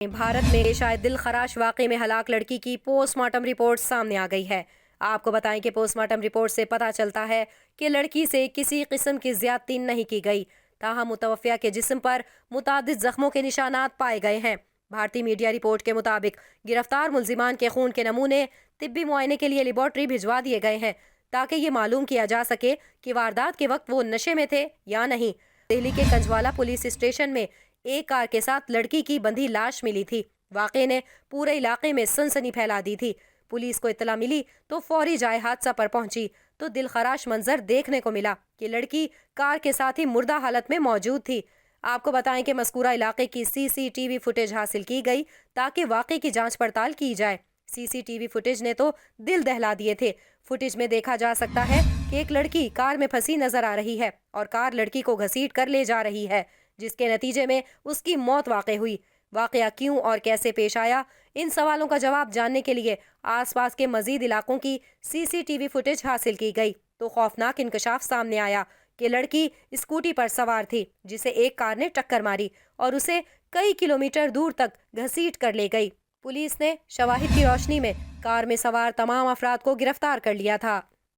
بھارت میں شاید دل خراش واقعے میں ہلاک لڑکی کی پوسٹ مارٹم رپورٹ سامنے آ گئی ہے۔ آپ کو بتائیں کہ پوسٹ مارٹم رپورٹ سے پتہ چلتا ہے کہ لڑکی سے کسی قسم کی زیادتی نہیں کی گئی، تاہم متوفیہ کے جسم پر متعدد زخموں کے نشانات پائے گئے ہیں۔ بھارتی میڈیا رپورٹ کے مطابق گرفتار ملزمان کے خون کے نمونے طبی معائنے کے لیے لیبارٹری بھجوا دیے گئے ہیں تاکہ یہ معلوم کیا جا سکے کہ واردات کے وقت وہ نشے میں تھے یا نہیں۔ دہلی کے کنجوالا پولیس اسٹیشن میں ایک کار کے ساتھ لڑکی کی بندھی لاش ملی تھی۔ واقعے نے پورے علاقے میں سنسنی پھیلا دی تھی۔ پولیس کو اطلاع ملی تو فوری جائے حادثہ پر پہنچی تو دل خراش منظر دیکھنے کو ملا کہ لڑکی کار کے ساتھ ہی مردہ حالت میں موجود تھی۔ آپ کو بتائیں کہ مذکورہ علاقے کی CCTV فوٹیج حاصل کی گئی تاکہ واقعے کی جانچ پڑتال کی جائے۔ CCTV فوٹیج نے تو دل دہلا دیے تھے۔ فوٹیج میں دیکھا جا سکتا ہے کہ ایک لڑکی کار میں پھنسی نظر آ رہی ہے اور کار لڑکی کو گھسیٹ کر لے جا رہی ہے، جس کے نتیجے میں اس کی موت واقع ہوئی۔ واقعہ کیوں اور کیسے پیش آیا، ان سوالوں کا جواب جاننے کے لیے آس پاس کے مزید علاقوں کی CCTV فوٹیج حاصل کی گئی تو خوفناک انکشاف سامنے آیا کہ لڑکی اسکوٹی پر سوار تھی جسے ایک کار نے ٹکر ماری اور اسے کئی کلومیٹر دور تک گھسیٹ کر لے گئی۔ پولیس نے شواہد کی روشنی میں کار میں سوار تمام افراد کو گرفتار کر لیا تھا۔